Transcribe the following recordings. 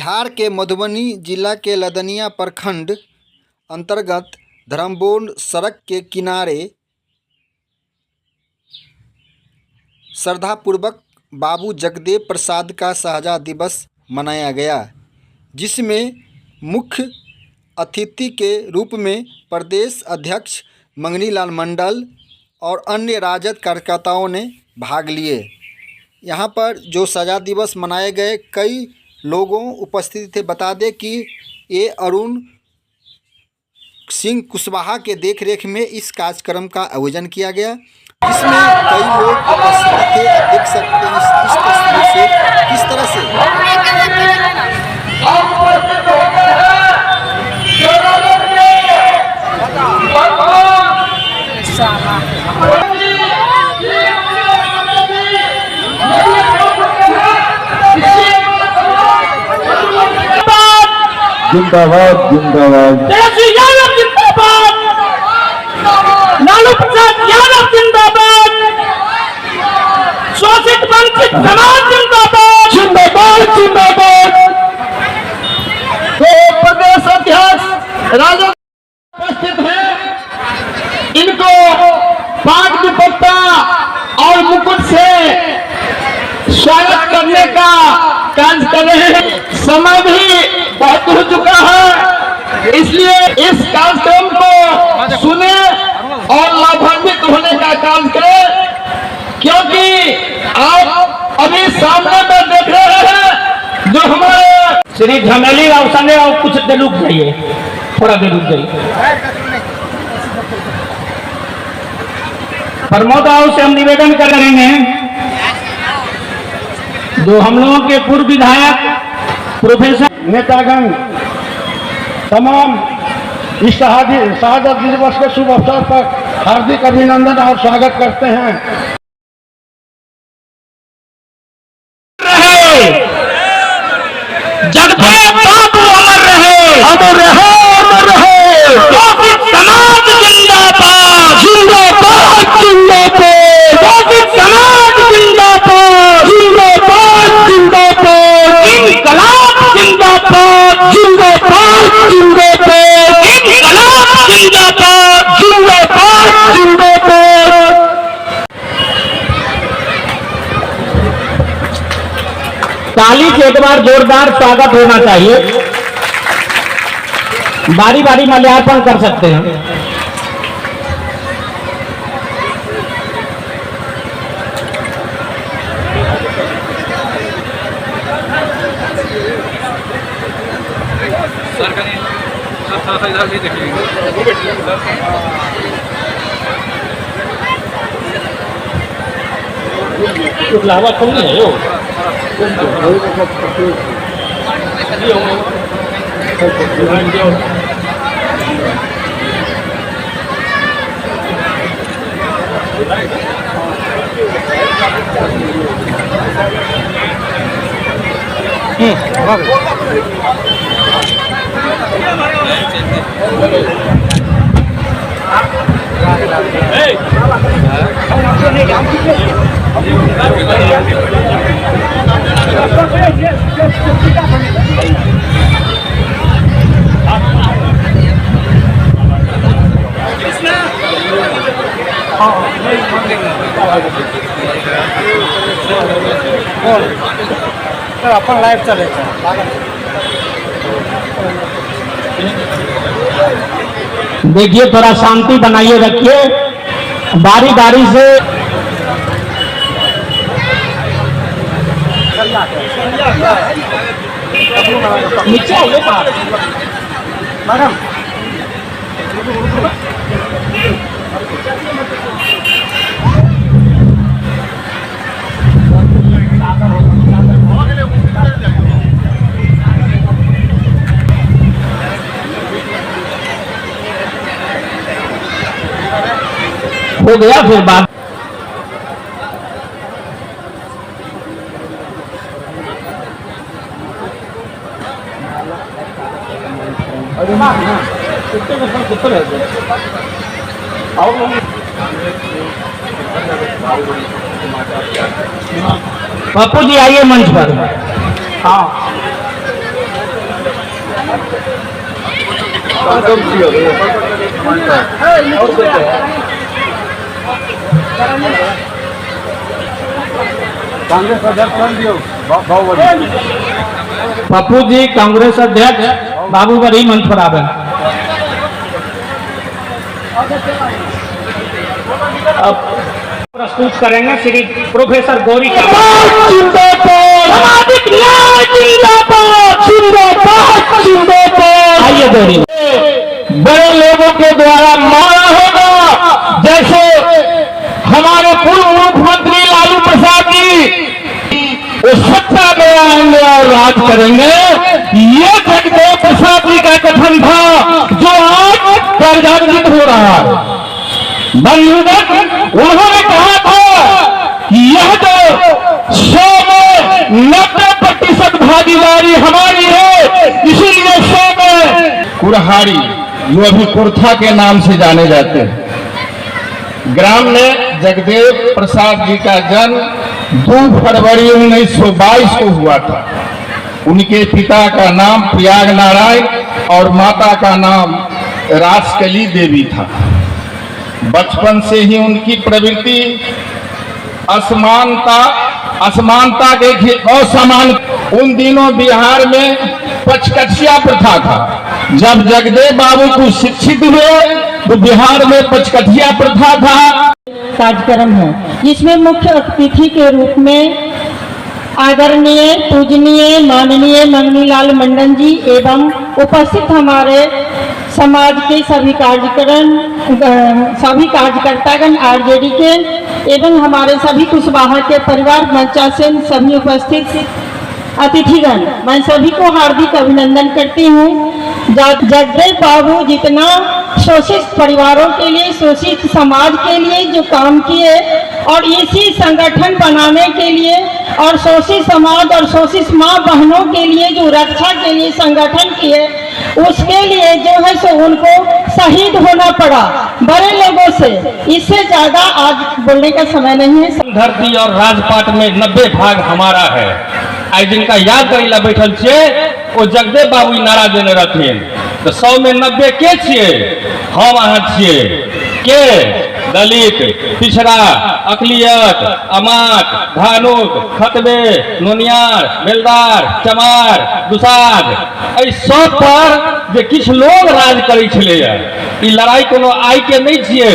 बिहार के मधुबनी जिला के लदनिया प्रखंड अंतर्गत धर्मबोन सड़क के किनारे श्रद्धापूर्वक बाबू जगदेव प्रसाद का शहजादा दिवस मनाया गया, जिसमें मुख्य अतिथि के रूप में प्रदेश अध्यक्ष मंगनीलाल मंडल और अन्य राजद कार्यकर्ताओं ने भाग लिए। यहाँ पर जो शहजादा दिवस मनाए गए, कई लोगों उपस्थित थे। बता दें कि ये अरुण सिंह कुशवाहा के देखरेख में इस कार्यक्रम का आयोजन किया गया, जिसमें कई लोग उपस्थित थे। देख सकते हैं इस तस्वीर से किस तरह से जिंदाबाद जिंदाबाद जिंदाबाद, लालू प्रसाद यादव जिंदाबाद, शोषित वंचित समाज जिंदाबाद जिंदाबाद जिंदाबाद। तो प्रदेश अध्यक्ष राजद उपस्थित हैं, इनको पाग दुपट्टा और मुकुट से स्वागत करने का कार्य कर रहे हैं। समय भी बहुत हो चुका है, इसलिए इस कार्यक्रम को सुने और लाभान्वित होने का काम करें, क्योंकि आप अभी सामने में देख रहे हैं जो हमारे श्री झमेली राव संगे और कुछ देर रुक जाइए, थोड़ा देर रुक जाइए। प्रमोद राव से हम निवेदन कर रहे हैं, जो हम लोगों के पूर्व विधायक प्रोफेसर नेतागण तमाम इस शहादत दिवस के शुभ अवसर पर हार्दिक अभिनंदन और स्वागत करते हैं। जगदेव बाबू अमर रहे, अमर रहे, अमर रहे। शोषित समाज जिंदाबाद जिंदाबाद जिंदाबाद, शोषित समाज जिंदाबाद जिंदाबाद जिंदाबाद, इनकलाब जिंदाबाद जिंदाबाद जिंदाबाद, इनकलाब जिंदाबाद जिंदाबाद जिंदाबाद। ताली से एक बार जोरदार स्वागत होना चाहिए। बारी बारी माल्यार्पण कर सकते हैं। कुछ लावा कम नहीं है यो। अपन लाइव चले, देखिए थोड़ा शांति बनाइए रखिए, बारी बारी से। नीचे आइए मैडम। हो गया फिर बात। पप्पू जी आइए मंच पर। हाँ पप्पू जी कांग्रेस अध्यक्ष बाबू बड़ी मंच पर आवे। अब प्रस्तुत करेंगे श्री प्रोफेसर गौरी आइए गौरी। बड़े लोगों के द्वारा मारा होगा, जैसे हमारे पूर्व मुख्यमंत्री लालू प्रसाद जी वो सत्ता में आएंगे और राज करेंगे। ये जगदेव प्रसाद जी का कथन था जो आज कार्यान्वित हो रहा है। उन्होंने कहा था कि यह जो 100 में 90% भागीदारी हमारी है, इसीलिए 100 में कुरहाड़ी जो अभी कुर्था के नाम से जाने जाते हैं ग्राम में जगदेव प्रसाद जी का जन्म 2 फरवरी 1922 को हुआ था। उनके पिता का नाम प्रयाग नारायण और माता का नाम रासकली देवी था। बचपन से ही उनकी प्रवृत्ति असमानता के असमान। उन दिनों बिहार में पचकठिया प्रथा था। जब जगदेव बाबू को शिक्षित हुए तो बिहार में पचकठिया प्रथा था। कार्यक्रम है जिसमें मुख्य अतिथि के रूप में आदरणीय पूजनीय माननीय मंगनीलाल मंडन जी एवं उपस्थित हमारे समाज के सभी कार्यकर्तागण आरजेडी के एवं हमारे सभी कुशवाहा के परिवार मंचा से सभी उपस्थित अतिथिगण, मैं सभी को हार्दिक अभिनंदन करती हूँ। जगदेव बाबू जितना शोषित परिवारों के लिए, शोषित समाज के लिए जो काम किए और इसी संगठन बनाने के लिए और शोषित समाज और शोषित माँ बहनों के लिए जो रक्षा के लिए संगठन किए, उसके लिए जो है सो उनको शहीद होना पड़ा बड़े लोगों से। इससे ज्यादा आज बोलने का समय नहीं है। धरती और राजपाट में 90 भाग हमारा है। आज जिनका याद करेला बैठल छे वो जगदेव बाबू नारा देने रहथिन। तो 100 में 90 के छिए? हम अहाँ छिए के दलित, पिछड़ा, अकलियत, अमात, धानुक, खतबे, नोनियार, बेलदार, चमार, दुसाध, एहि सब पर जे किछु लोग राज करै छलैया। ई लड़ाई कोनो आइ के नहीं छिए,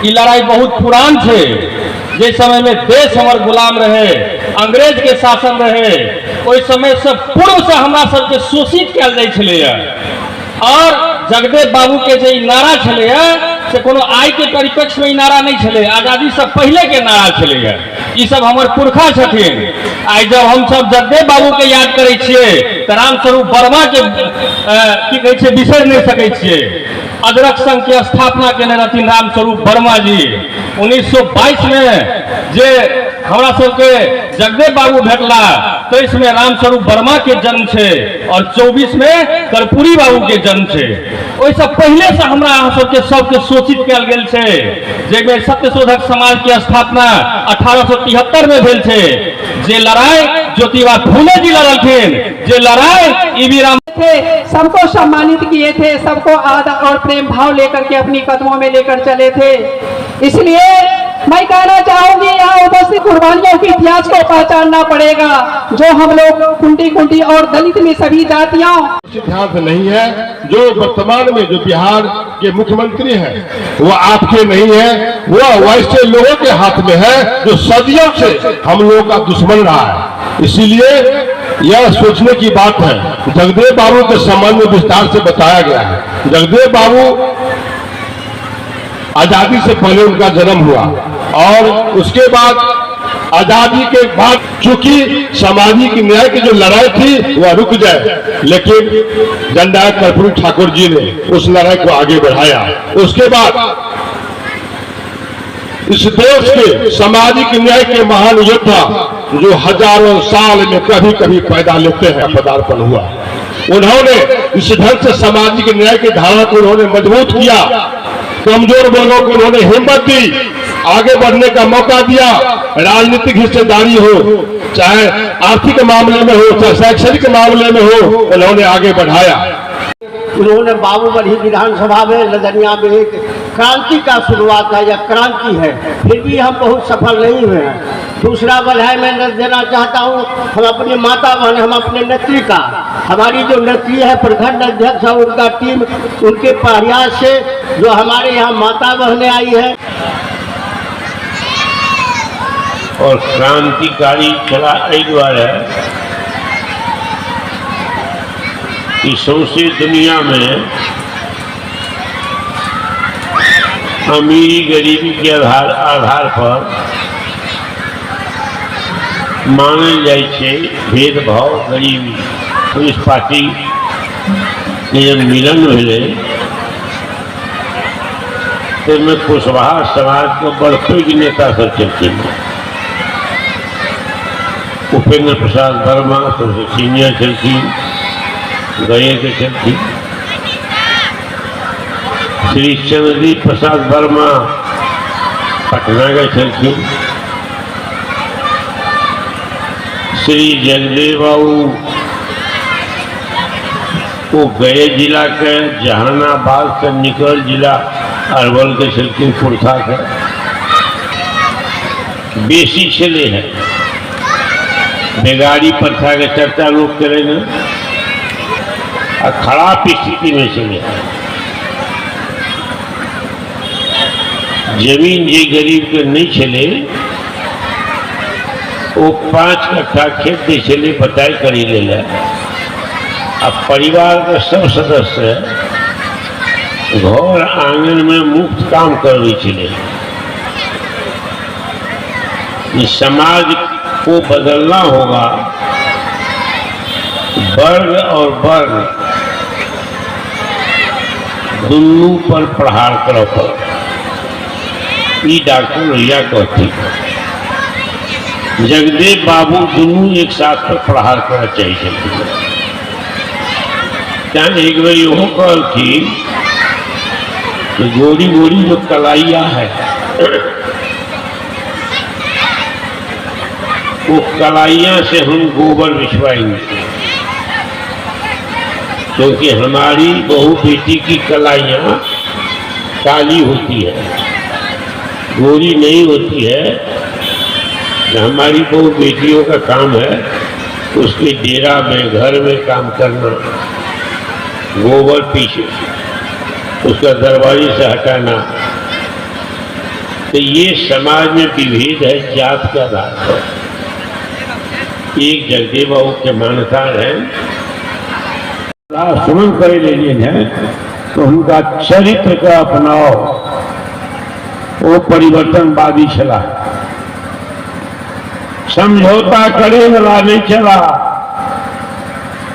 ई लड़ाई बहुत पुरान छे। जे समय में देश हमर गुलाम रहे, अंग्रेज के शासन रहे, ओहि समय से पूर्व से हमरा सबके शोषित कयल जाइ छलैया। और जगदेव बाबू के जे नारा छलैया से कोनो आइ के परिप्रेक्ष्य में नारा नहीं छलै, आजादी से पहले के नारा छलैया। ई सब हमर पुरखा छथिन। आइ जब हम सब जगदेव बाबू के याद करै छियै तऽ रामस्वरूप वर्मा के की कहै छै बिसरि नहीं सकै छियै। अदरक संघ के स्थापना केने रहथिन रामस्वरूप वर्मा जी। 1922 में जे हमरा सबके जगदेव बाबू भेटला 23 में रामस्वरूप वर्मा के जन्म छे और 24 में कर्पूरी बाबू के जन्म छे। ओहि से पहले से हमरा सबके शोषित कयल गेल छे, जेमे सत्यशोधक समाज के स्थापना 1873 में भेल छे। जे लड़ाई ज्योतिबा फूले जी लड़लथिन, जे लड़ाई ईवी राम थे, सबको सम्मानित किए थे, सबको आदर और प्रेम भाव लेकर के अपनी कदमों में लेकर चले थे। इसलिए मैं कहना चाहूंगी यहाँ उपस्थित कुर्बानियों के इतिहास को पहचानना पड़ेगा, जो हम लोग कुंटी कुंटी और दलित में सभी जातियों सिद्धांत नहीं है। जो वर्तमान में जो बिहार के मुख्यमंत्री हैं वो आपके नहीं है, वो वैसे लोगों के हाथ में है जो सदियों से हम लोगों का दुश्मन रहा है। इसीलिए यह सोचने की बात है। जगदेव बाबू के संबंध में विस्तार से बताया गया है। जगदेव बाबू आजादी से पहले उनका जन्म हुआ और उसके बाद आजादी के बाद चूंकि सामाजिक न्याय की जो लड़ाई थी वह रुक जाए, लेकिन जननायक कर्पूरी ठाकुर जी ने उस लड़ाई को आगे बढ़ाया। उसके बाद इस देश के सामाजिक न्याय के महान योद्धा जो हजारों साल में कभी कभी पैदा लेते हैं पदार्पण हुआ। उन्होंने इस ढंग से सामाजिक न्याय की धारा को उन्होंने मजबूत किया। कमजोर वर्गों को उन्होंने हिम्मत दी, आगे बढ़ने का मौका दिया। राजनीतिक हिस्सेदारी हो, चाहे आर्थिक मामले में हो, चाहे शैक्षणिक मामले में हो, उन्होंने आगे बढ़ाया। उन्होंने बाबूबढ़ी विधानसभा में लदनिया में एक क्रांति का शुरुआत है, या क्रांति है, फिर भी हम बहुत सफल नहीं हुए हैं। दूसरा बधाई मैं देना चाहता हूँ हम अपनी माता बहन, हम अपने नेत्री का, हमारी जो नेत्री है प्रखंड अध्यक्ष और उनका टीम, उनके प्रयास से जो हमारे यहाँ माता बहनें आई है और क्रांतिकारी चला द्वारा कि सौंसे दुनिया में अमीरी गरीबी के आधार पर मानल जाए छे भेदभाव गरीबी। पुलिस पार्टी के जब मिलन हुए तो में कुशवाहा समाज के बड़ पैघ नेता सब चलते उपेंद्र प्रसाद वर्मा सबसे सीनियर चलती गए के चलती, श्री चंद्रदीप प्रसाद वर्मा पटना के चलती, श्री जगदेव बाबू वो गए जिला के जहानाबाद से निकल जिला अरवल के चलती पुरखा के बेसी चले है। बेगारी प्रथा के चर्चा लोग करेंगे और खराब स्थिति में चले। जमीन जे गरीब के नहीं चले वो 5 कट्ठा खेत दे चले बटाई करी ले। अब परिवार के सब सदस्य घर आंगन में मुफ्त काम करवे चले। इस समाज को बदलना होगा, वर्ग और वर्ग दोनों पर प्रहार करो पर ई डॉक्टर भैया कहती जगदेव बाबू दोनों एक साथ पर प्रहार करना चाहिए। क्या एक बार यो कल थी कि गोरी गोरी जो कलाइया है वो कलाइया से हम गोबर बिछवाएंगे, क्योंकि हमारी बहू बेटी की कलाइयाँ काली होती है, गोरी नहीं होती है। हमारी बहू बेटियों का काम है उसके डेरा में घर में काम करना, गोबर पीछे उसका दरवाजे से हटाना। तो ये समाज में विभेद है जात के आधार पर। एक जगदेव बाबू के मान्यता है सुमन करे लेने हैं तो उनका चरित्र का अपनाओ, वो परिवर्तनवादी चला, समझौता करे वाला नहीं चला।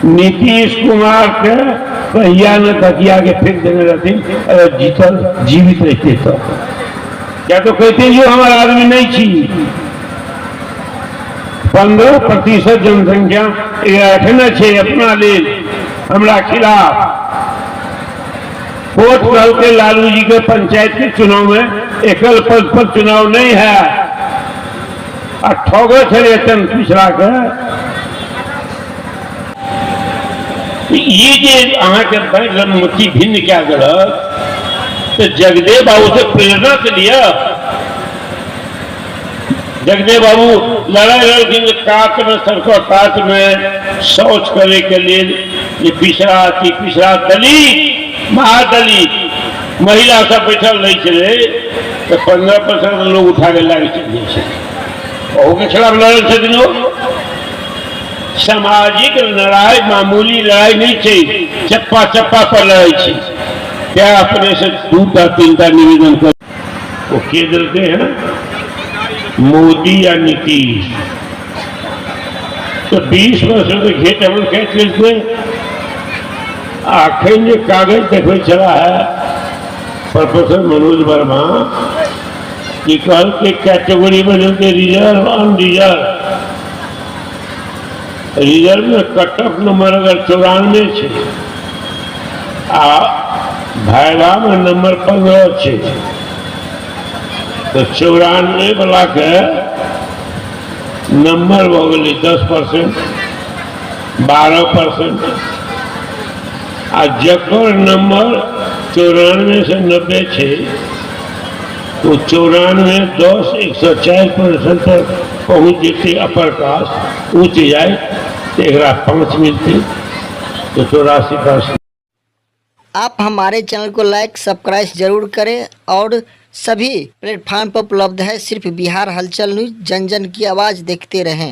नीतीश कुमार के पहिया न तकिया के फेंक देने रहते, अगर जीतल जीवित रहते तो क्या तो कहते जो हमारा आदमी नहीं छी। 15% जनसंख्या रखना चाहिए अपना ले हमरा खिलाफ। वोट कल के लालू जी के पंचायत के चुनाव में एकल पद पर चुनाव नहीं है और ठोगो थे पिछड़ा के। ये जे अहाँ के रणनीति भिन्न क्या गलत तो जगदेव बाबू से प्रेरणा के लिया। जगदेव बाबू लड़ाई लड़के काट में सरकार काट में शौच करे के लिए ये पिछड़ा अति पिछड़ा दलित महादलित महिला सब बैठल नहीं चले तो 15% लोग उठा के लागे चलिए के खिलाफ लड़े। सामाजिक लड़ाई मामूली लड़ाई नहीं चाहिए, चप्पा चप्पा पर लड़ाई चाहिए। क्या अपने से 2-3 निवेदन कर वो के देते हैं मोदी या नीतीश तो 20% के खेत हम खेत लेते आखिर जो कागज देखो चला है प्रोफेसर मनोज वर्मा की कल के कैटेगरी में जो रिजर्व अनरिजर्व रिजर्व में कट ऑफ नंबर अगर 94 है आ भाईला में नंबर 15 है तो 94 वाला के नंबर हो गए 10%, 12%। आ जकर नंबर 94 से 90 छे तो 94 10 104% तक पहुँच जेते अपर कास्ट उच्च जाए तो एकरा 5 मिलते तो 84%। आप हमारे चैनल को लाइक सब्सक्राइब जरूर करें और सभी प्लेटफार्म पर उपलब्ध है। सिर्फ बिहार हलचल न्यूज़, जन जन की आवाज़ देखते रहें।